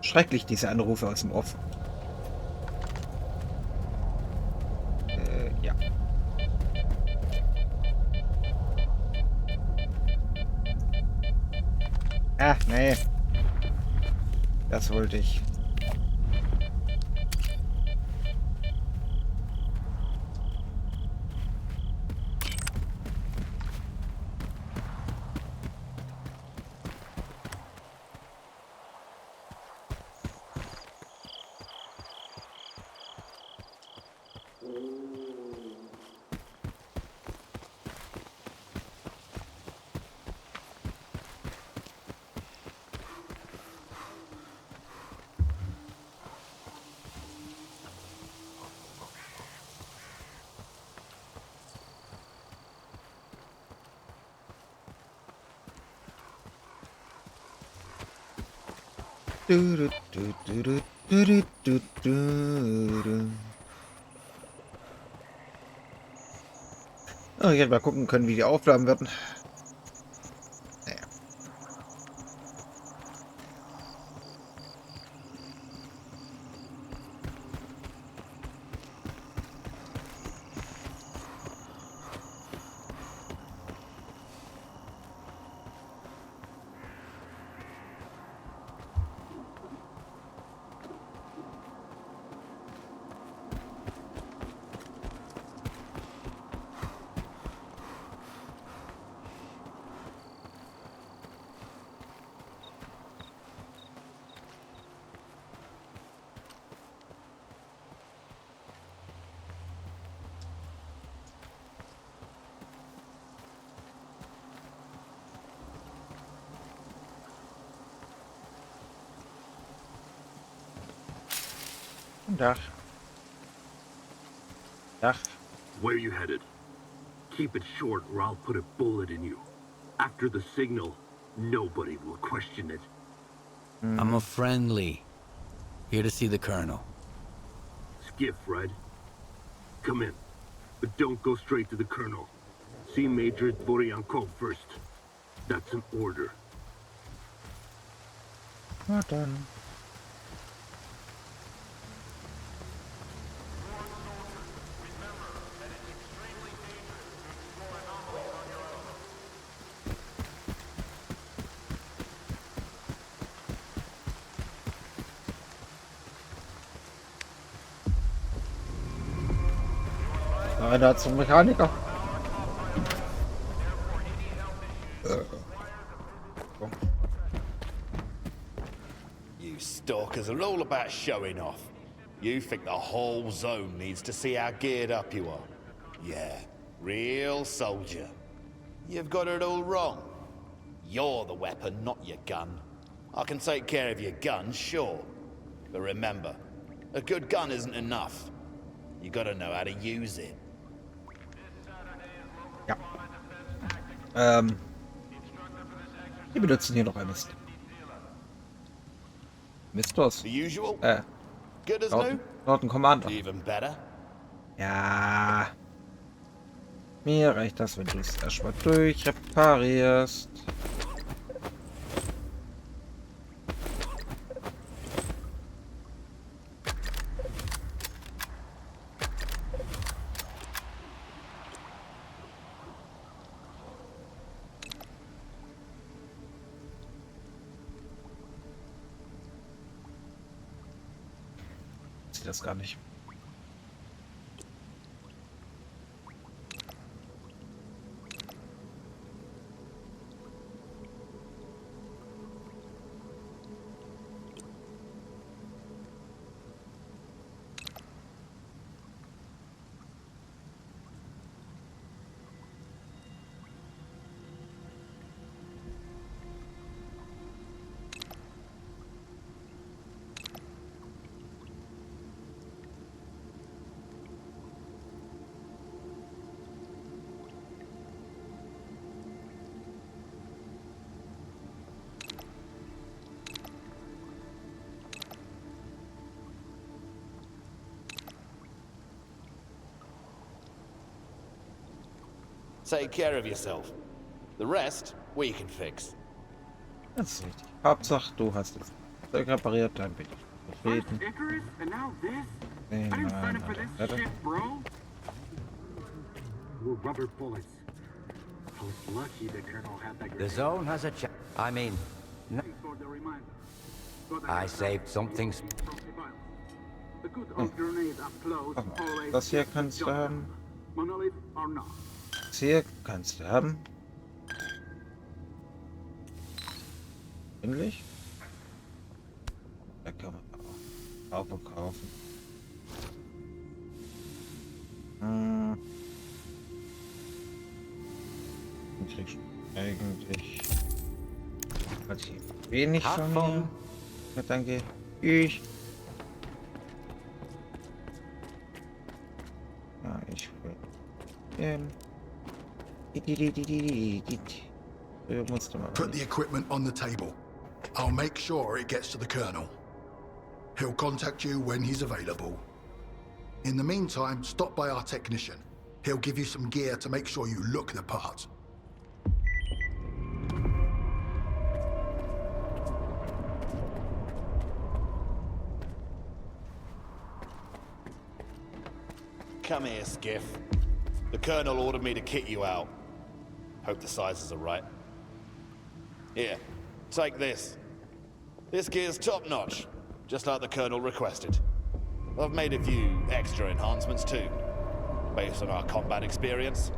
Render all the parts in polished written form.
Schrecklich, diese Anrufe aus dem Off. Ja. Ah, nee. Das wollte ich. Oh, ich hätte mal gucken können, wie die Aufnahmen werden. Naja. Dach. Dach. Where you headed? Keep it short or I'll put a bullet in you. After the signal, nobody will question it. I'm a friendly. Here to see the Colonel. Skiff, right? Come in. But don't go straight to the Colonel. See Major Dvoryankov first. That's an order. Na dann. Einer zum Mechaniker. You stalkers are all about showing off. You think the whole zone needs to see how geared up you are. Yeah, real soldier. You've got it all wrong. You're the weapon, not your gun. I can take care of your gun, sure. But remember, a good gun isn't enough. You gotta know how to use it. Ja. Wir benutzen hier noch ein Mist. Misters. The usual? Good as new? Laut Commander. Even better? Ja. Mir reicht das, wenn du es erstmal durchreparierst. Das gar nicht. Take care of yourself. The rest, we can fix. Das ist richtig. Hauptsache, du hast es. Zeug repariert, dann bin ich First zufrieden. Icarus and now this? Nee, I didn't sign nein, up for this weiter. shit, bro. We're rubber bullets. I was lucky the Colonel had that The grenade. zone has a I mean, Thanks for the reminder. But I saved something. The good old grenade up close Guck mal, always das hier gets the kannst du job haben. done. Monolith or not. Das hier kannst du haben. Ähnlich. Da kann man auch verkaufen. Dann kriegst du eigentlich relativ wenig von mir. Ja, danke. Ich. Ja, ich will. Musste mal. Put the equipment on the table. I'll make sure it gets to the Colonel. He'll contact you when he's available. In the meantime, stop by our technician. He'll give you some gear to make sure you look the part. Come here, Skiff. The Colonel ordered me to kit you out. Hope the sizes are right. Here, take this. This gear's top-notch, just like the Colonel requested. I've made a few extra enhancements too, based on our combat experience.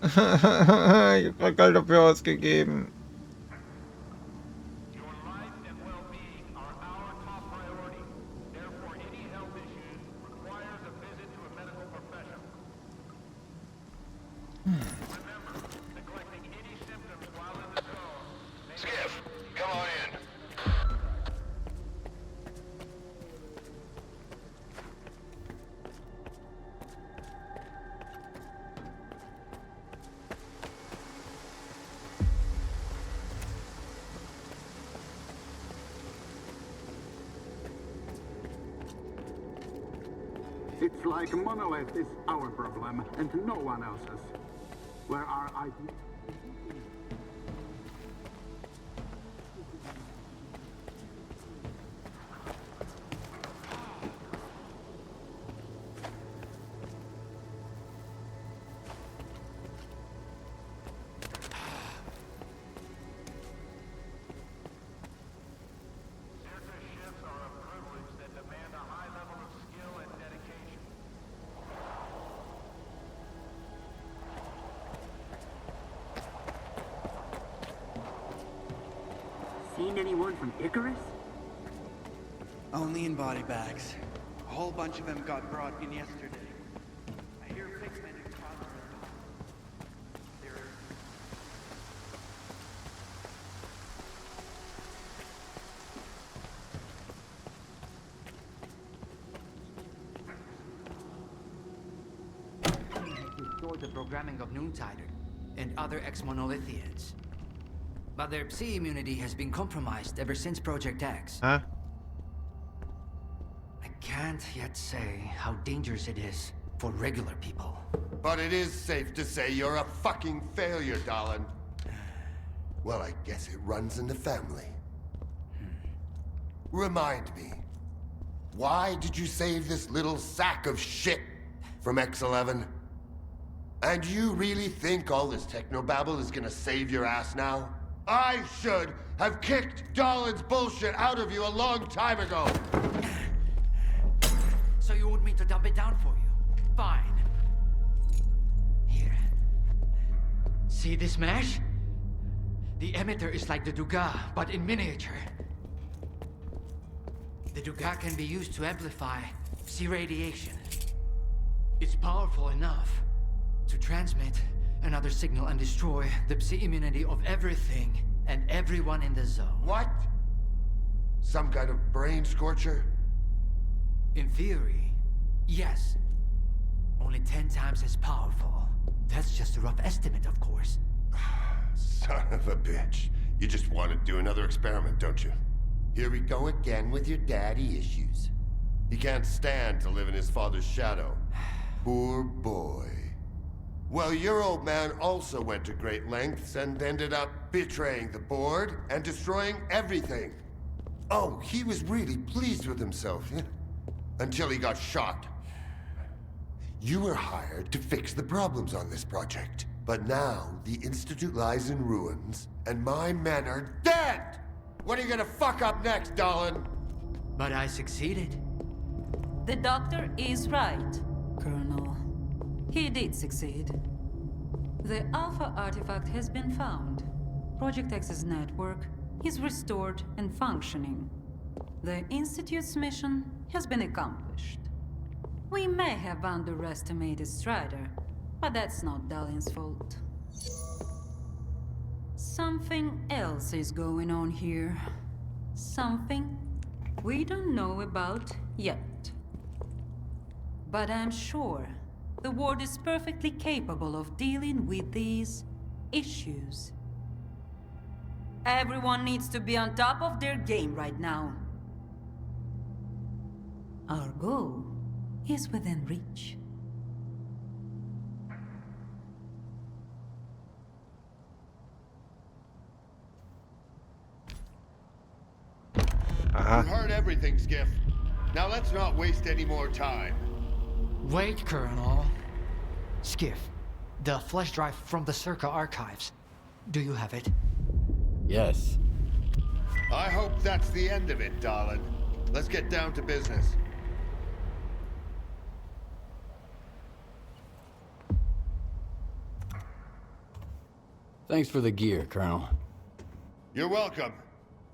Ich hab grad Geld dafür ausgegeben. Skiff, come on in. It's like Monolith is our problem and no one else's. Where our ideas... Seen anyone from Icarus? Only in body bags. A whole bunch of them got brought in yesterday. I hear Figment and Connor are gone. They're... Destroyed the programming of Noontider and other ex-monolithians. But their psi immunity has been compromised ever since Project X. Huh? I can't yet say how dangerous it is for regular people. But it is safe to say you're a fucking failure, darling. Well, I guess it runs in the family. Remind me, why did you save this little sack of shit from X11? And you really think all this technobabble is gonna save your ass now? I should have kicked Dolan's bullshit out of you a long time ago. So you want me to dump it down for you? Fine. Here. See this mesh? The emitter is like the Duga, but in miniature. The Duga can be used to amplify psi radiation. It's powerful enough to transmit another signal and destroy the psi immunity of everything and everyone in the zone. What? Some kind of brain scorcher? In theory, yes. Only 10 times as powerful. That's just a rough estimate, of course. Son of a bitch. You just want to do another experiment, don't you? Here we go again with your daddy issues. He can't stand to live in his father's shadow. Poor boy. Well, your old man also went to great lengths and ended up betraying the board and destroying everything. Oh, he was really pleased with himself, until he got shot. You were hired to fix the problems on this project. But now, the Institute lies in ruins, and my men are dead! What are you gonna fuck up next, Dolan? But I succeeded. The doctor is right, Colonel. He did succeed. The Alpha artifact has been found. Project X's network is restored and functioning. The Institute's mission has been accomplished. We may have underestimated S.T.A.L.K.E.R, but that's not Dalin's fault. Something else is going on here. Something we don't know about yet. But I'm sure the Ward is perfectly capable of dealing with these issues. Everyone needs to be on top of their game right now. Our goal is within reach. You heard everything, Skiff. Now let's not waste any more time. Wait, Colonel. Skiff, the flash drive from the S.T.A.L.K.E.R archives. Do you have it? Yes. I hope that's the end of it, darling. Let's get down to business. Thanks for the gear, Colonel. You're welcome.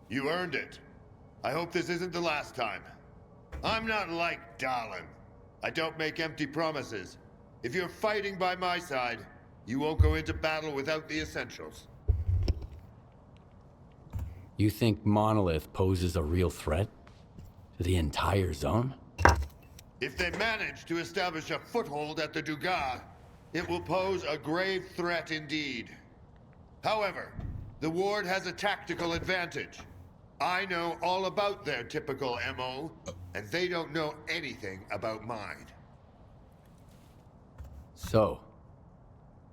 You earned it. I hope this isn't the last time. I'm not like Darlin. I don't make empty promises. If you're fighting by my side, you won't go into battle without the essentials. You think Monolith poses a real threat to the entire zone? If they manage to establish a foothold at the Duga, it will pose a grave threat indeed. However, the Ward has a tactical advantage. I know all about their typical MO, and they don't know anything about mine. So,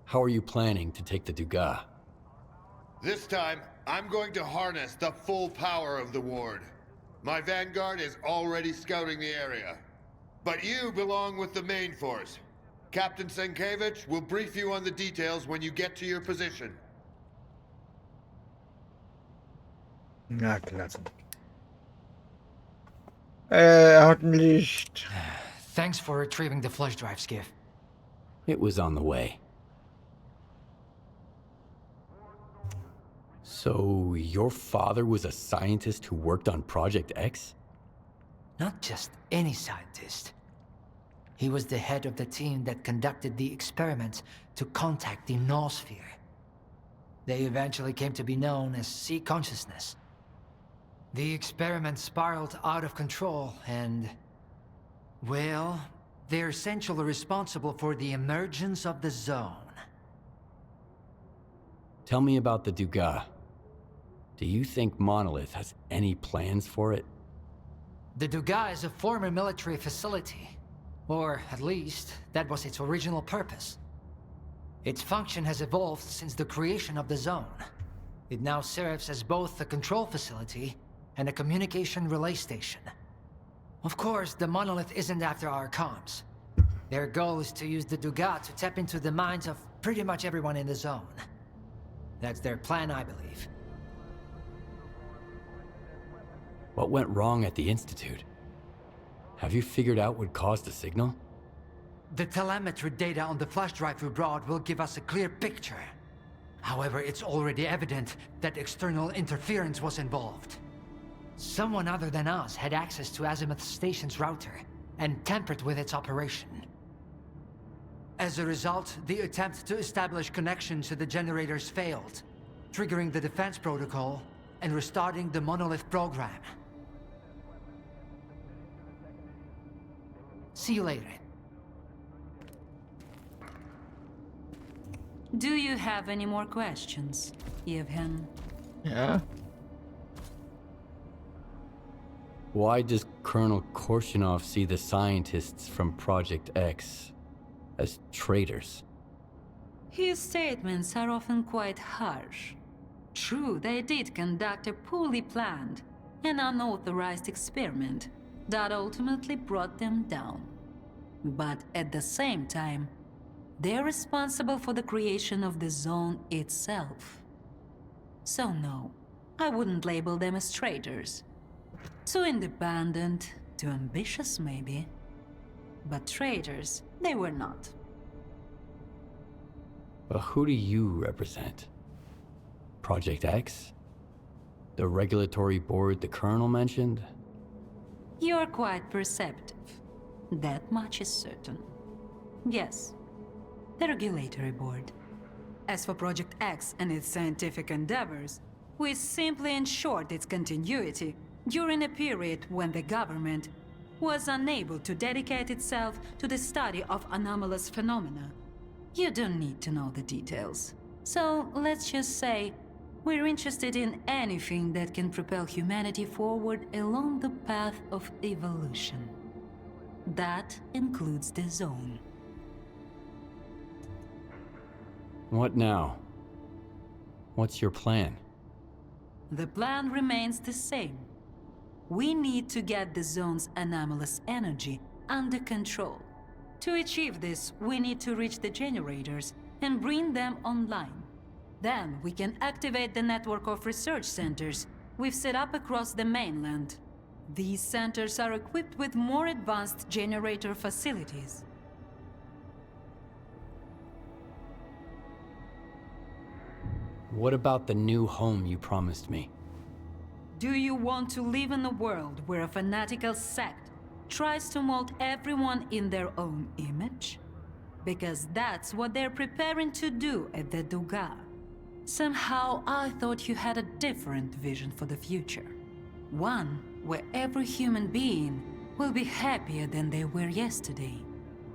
how are you planning to take the Duga? This time, I'm going to harness the full power of the Ward. My vanguard is already scouting the area. But you belong with the main force. Captain S.T.A.L.K.E.R will brief you on the details when you get to your position. Na, klasse. Er hat ein Licht. Thanks for retrieving the flash drive, Skiff. It was on the way. So, your father was a scientist who worked on Project X? Not just any scientist. He was the head of the team that conducted the experiments to contact the noosphere. They eventually came to be known as Sea Consciousness. The experiment spiraled out of control and... well, they're essentially responsible for the emergence of the zone. Tell me about the Duga. Do you think Monolith has any plans for it? The Duga is a former military facility. Or, at least, that was its original purpose. Its function has evolved since the creation of the zone. It now serves as both a control facility and a communication relay station. Of course, the Monolith isn't after our comms. Their goal is to use the Duga to tap into the minds of pretty much everyone in the zone. That's their plan, I believe. What went wrong at the Institute? Have you figured out what caused the signal? The telemetry data on the flash drive we brought will give us a clear picture. However, it's already evident that external interference was involved. Someone other than us had access to Azimuth Station's router and tampered with its operation. As a result, the attempt to establish connection to the generators failed, triggering the defense protocol and restarting the Monolith program. See you later. Do you have any more questions, Yevhen? Ja. Why does Colonel Korshinov see the scientists from Project X as traitors? His statements are often quite harsh. True, they did conduct a poorly planned and unauthorized experiment that ultimately brought them down. But at the same time, they're responsible for the creation of the zone itself. So no, I wouldn't label them as traitors. Too independent, too ambitious maybe. But traitors, they were not. But who do you represent? Project X? The regulatory board the Colonel mentioned? You're quite perceptive. That much is certain. Yes, the regulatory board. As for Project X and its scientific endeavors, we simply ensured its continuity during a period when the government was unable to dedicate itself to the study of anomalous phenomena. You don't need to know the details. So let's just say we're interested in anything that can propel humanity forward along the path of evolution. That includes the zone. What now? What's your plan? The plan remains the same. We need to get the zone's anomalous energy under control. To achieve this, we need to reach the generators and bring them online. Then we can activate the network of research centers we've set up across the mainland. These centers are equipped with more advanced generator facilities. What about the new home you promised me? Do you want to live in a world where a fanatical sect tries to mold everyone in their own image? Because that's what they're preparing to do at the Duga. Somehow I thought you had a different vision for the future. One where every human being will be happier than they were yesterday,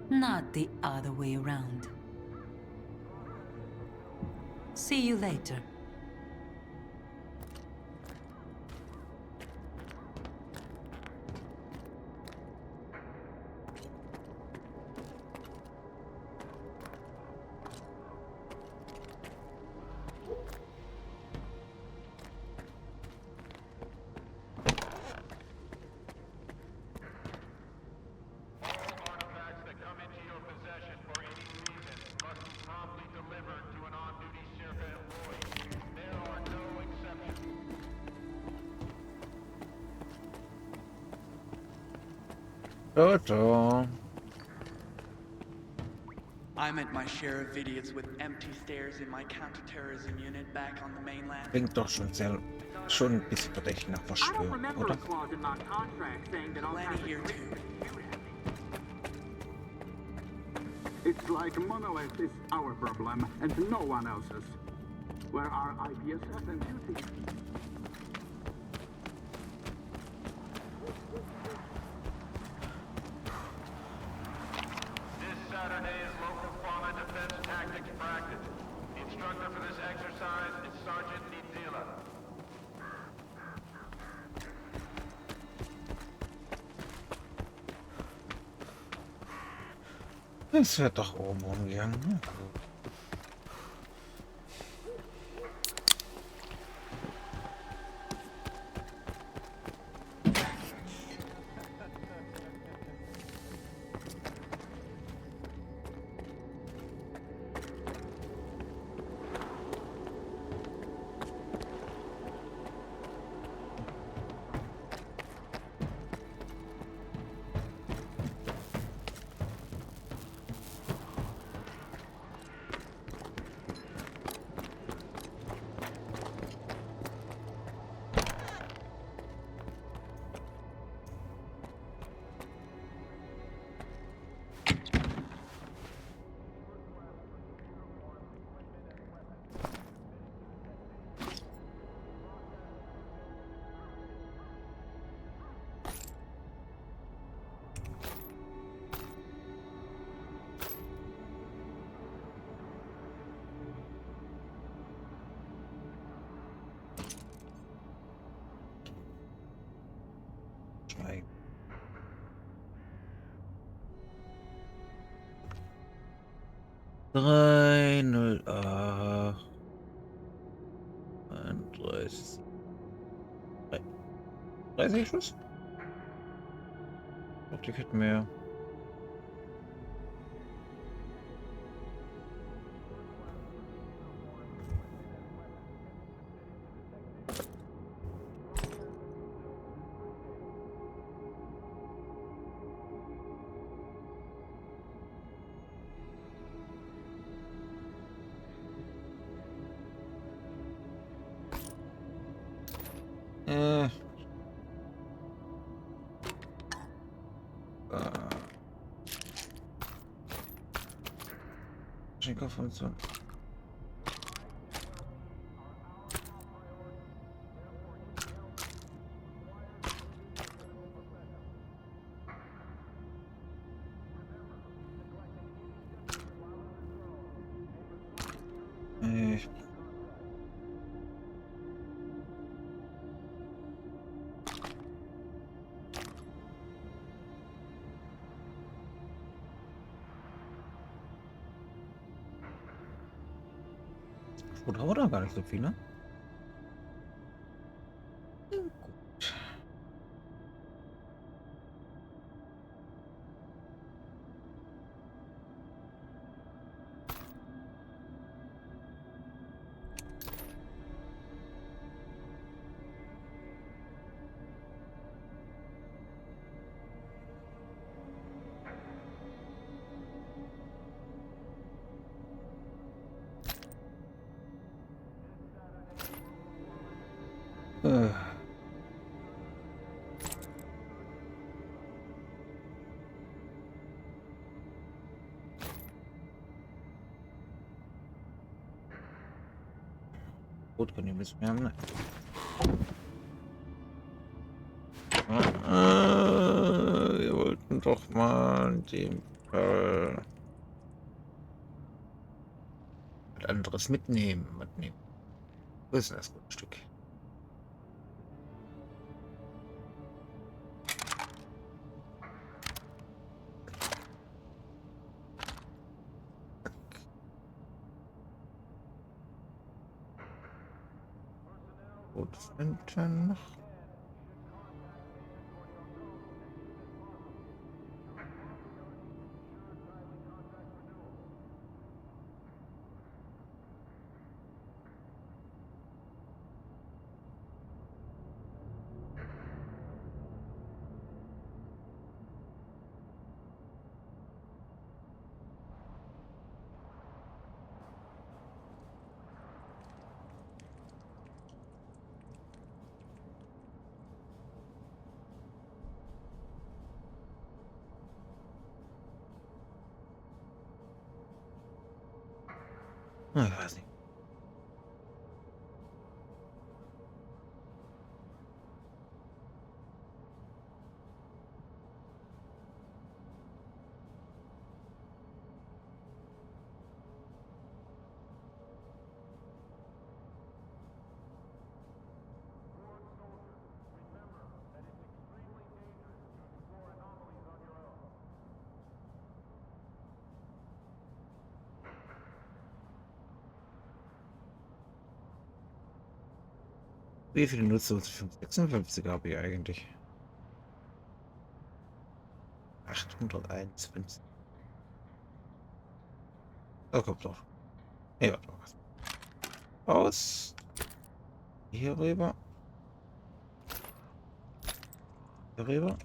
not the other way around. See you later. I met my share of idiots with empty stares in my counterterrorism unit back on the mainland. Klingt doch schon ein bisschen verdächtig nach Verschwörung, oder? Plenty here too. It's like Monolith is our problem and no one else's. Where are IPSS and duty? This Saturday is local fauna defense tactics practice. The instructor for this exercise is Sergeant Nizila. Es wird doch oben rumgegangen. Schweigen. Drei, 0, 8, 31, 30 Schuss? Ich glaube, die hätten mehr. Äh. Schenkerfunktion. Oder oder gar nicht so viel, ne? Gut. Äh. Gut, können wir ein bisschen mehr haben, ne? Wir wollten doch mal in dem Fall was anderes mitnehmen. Wo ist denn das gute Stück? Gut, Flinten. Ich weiß nicht. Wie viele Nutzer? 56 habe ich eigentlich. 821. Da kommt doch. Nee, warte mal. Aus. Hier rüber. Hier rüber.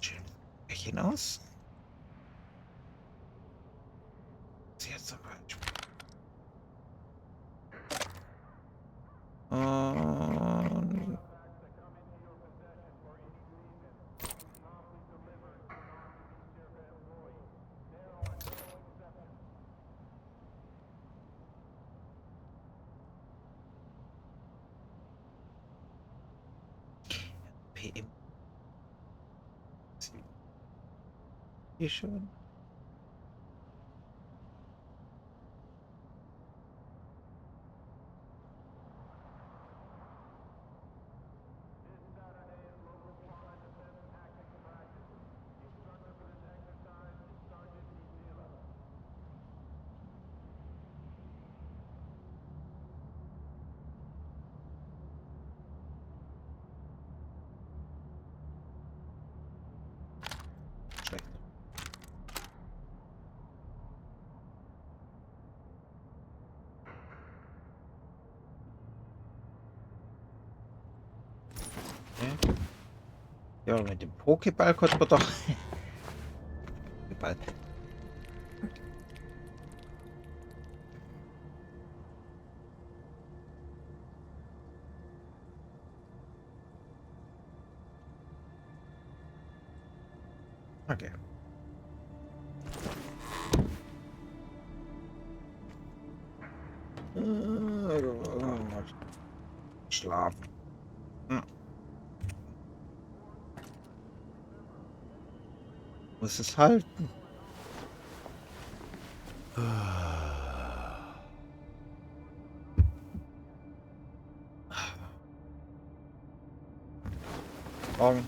Schön. Hinaus. Jetzt zum Beispiel. Und PM. Hier schon. Okay. Ja, mit dem Pokéball konnten wir doch. Pokéball. Okay. Schlafen. Hm. Muss es halten. Morgen.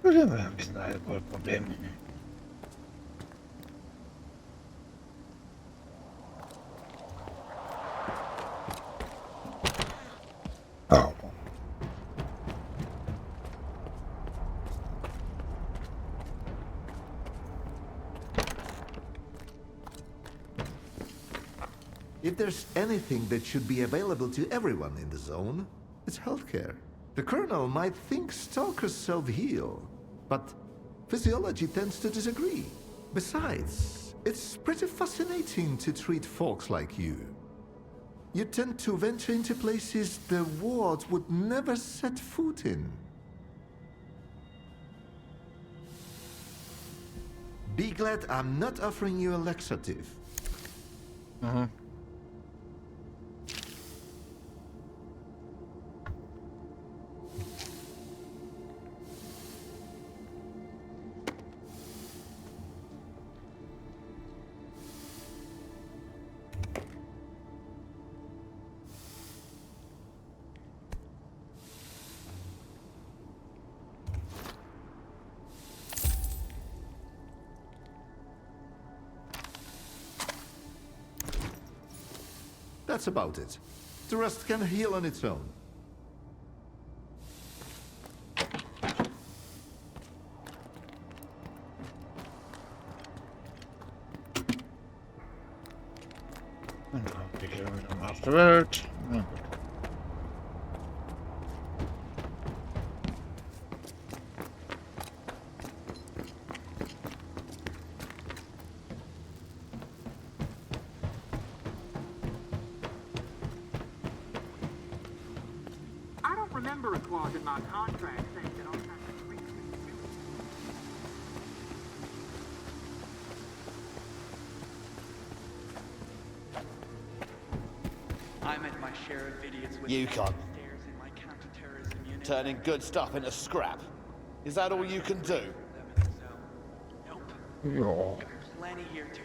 Oder wir haben ein bisschen Alkoholproblem. Oh. If there's anything that should be available to everyone in the zone, it's healthcare. The Colonel might think stalkers self-heal, but physiology tends to disagree. Besides, it's pretty fascinating to treat folks like you. You tend to venture into places the ward would never set foot in. Be glad I'm not offering you a laxative. Uh-huh. That's about it. The rest can heal on its own. Afterward. I don't remember a clause in my contract saying that all kinds of freaks I met my share of idiots with You can't. stairs in my counter-terrorism unit. Turning good stuff into scrap. Is that all you can do? Nope. Ja. Plenty here too.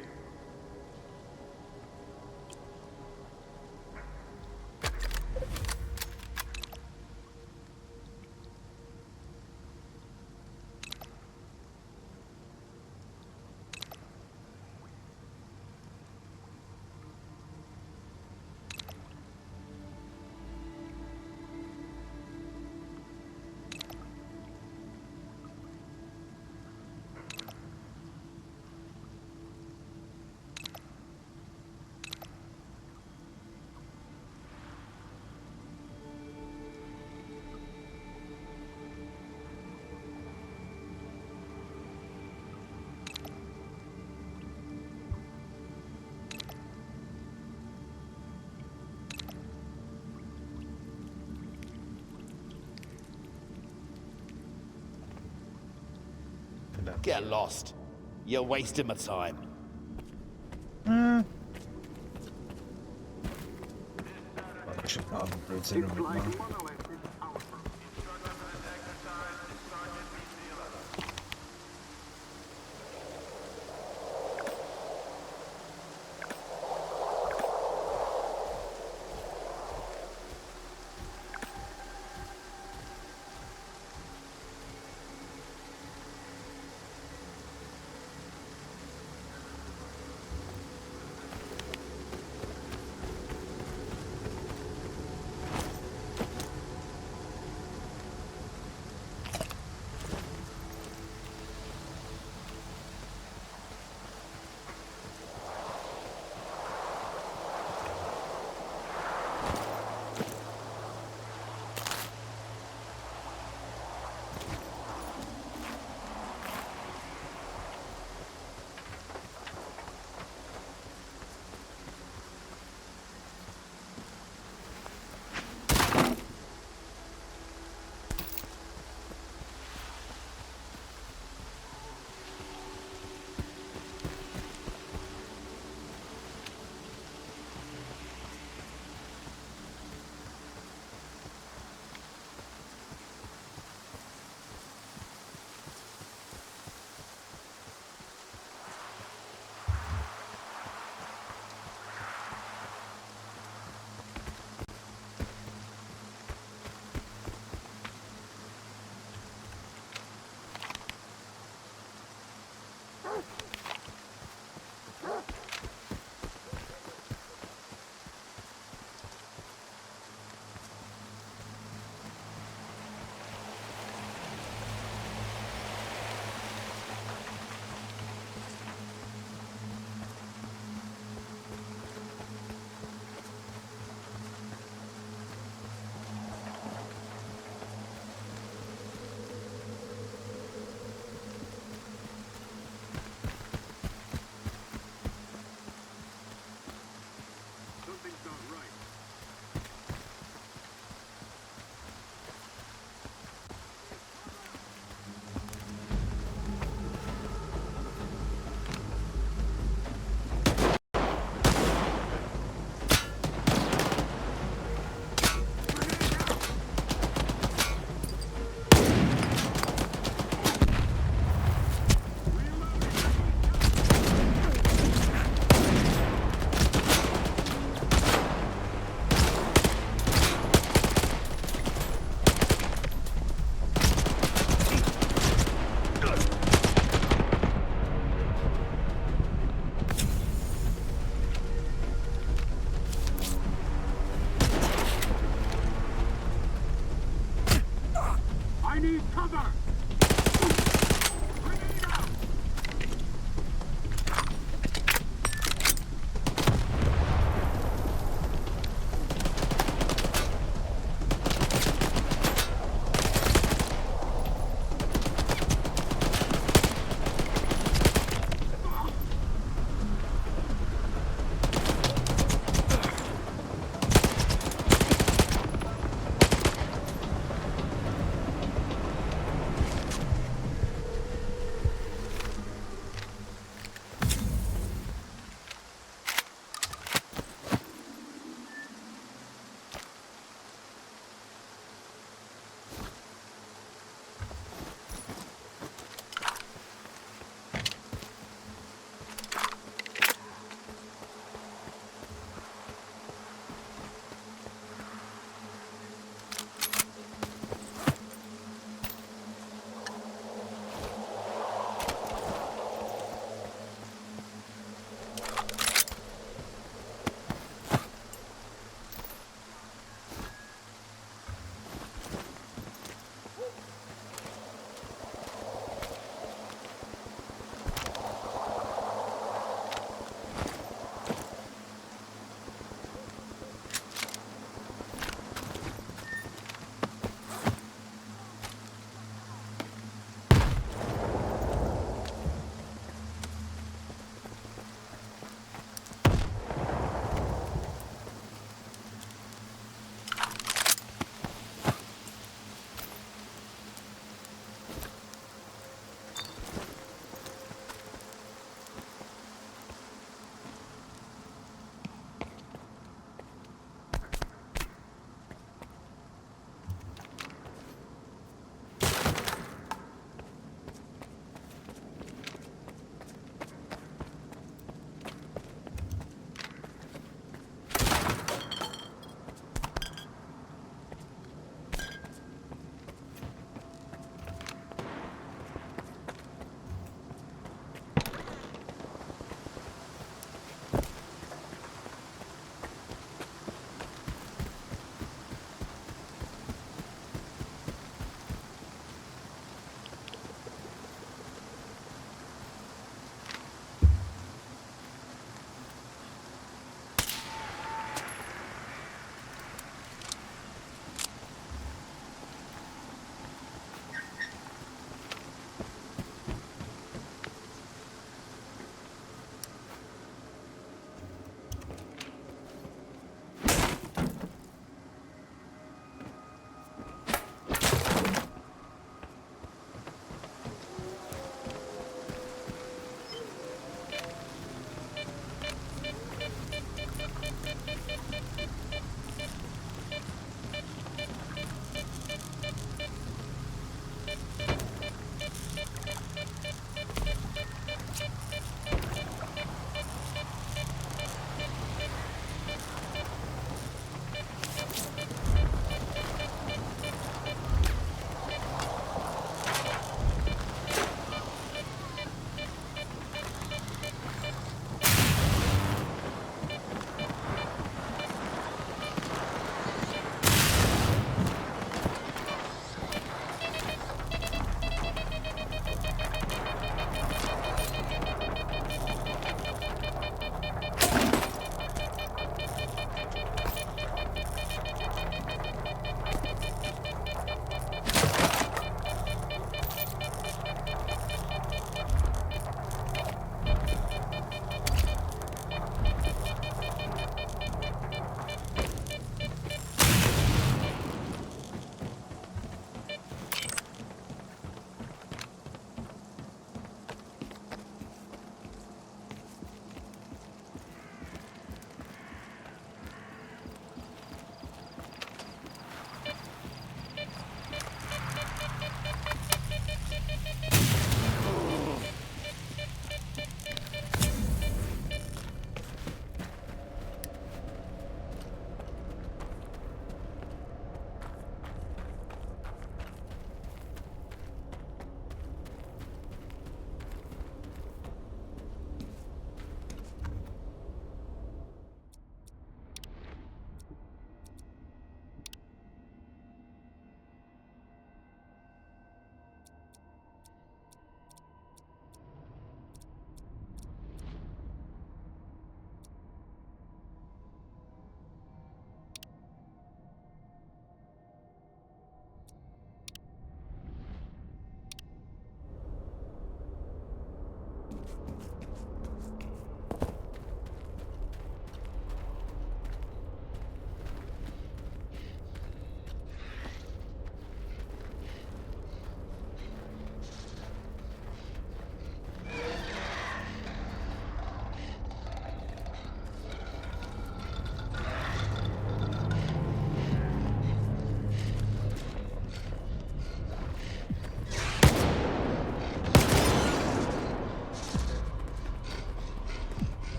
Get lost. You're wasting my time. Bestimmt mal auf den Blödsinn It's like mitmachen. monolith is our problem. Instructor for this exercise is Sergeant B.C.11. Cover! Grenade out!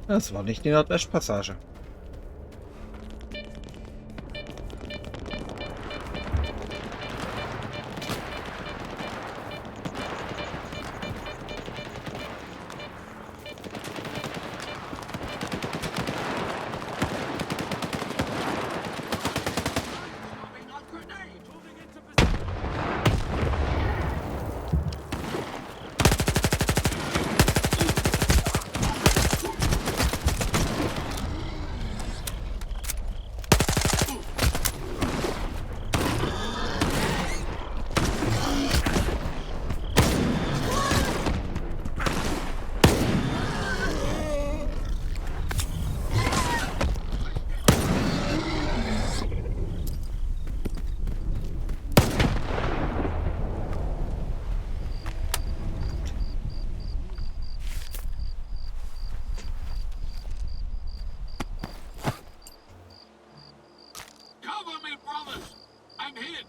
Das war nicht die Nordwestpassage. Cover me, brothers! I'm hit!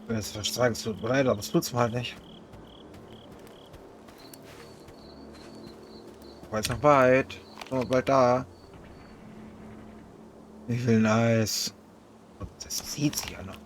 Jetzt verstreichen, es tut mir leid, aber das tut's mir halt nicht. Weil es noch weit. Oh, bald da. Wie viel Eis. Und das sieht sich ja noch.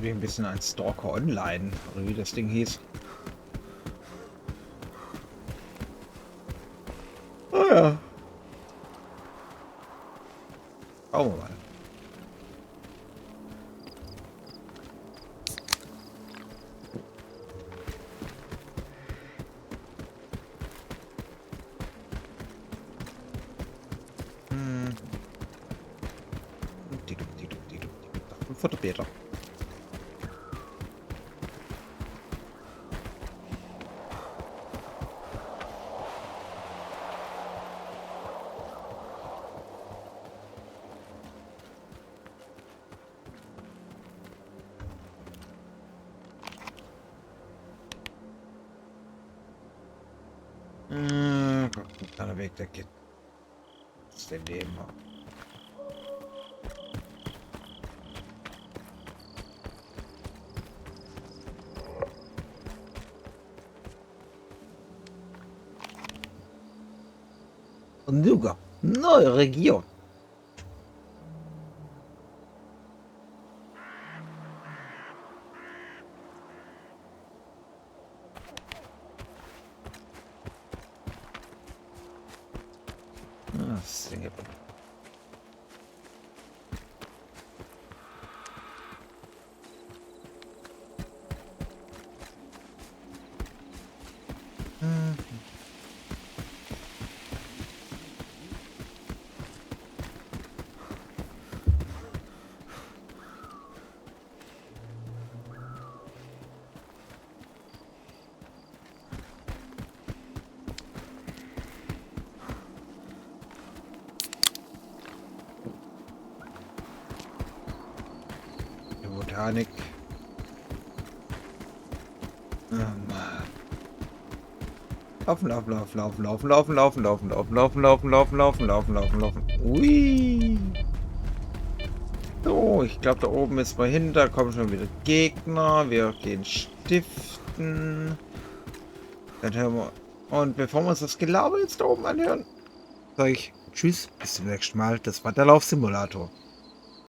Wie ein bisschen ein Stalker Online, oder wie das Ding hieß. Oh ja. Schauen wir mal. Futterbeter. Kleiner Weg, der geht. Das ist der Leben. Duga, neue Region. Die Botanik. Laufen, laufen, laufen, laufen, laufen, laufen, laufen, laufen, laufen, laufen, laufen, laufen, laufen, laufen, laufen, laufen. Ui. So, ich glaube, da oben ist mal hin. Da kommen schon wieder Gegner. Wir gehen stiften. Dann hören wir. Und bevor wir uns das Gelaber jetzt da oben anhören, sage ich Tschüss, bis zum nächsten Mal. Das war der Laufsimulator.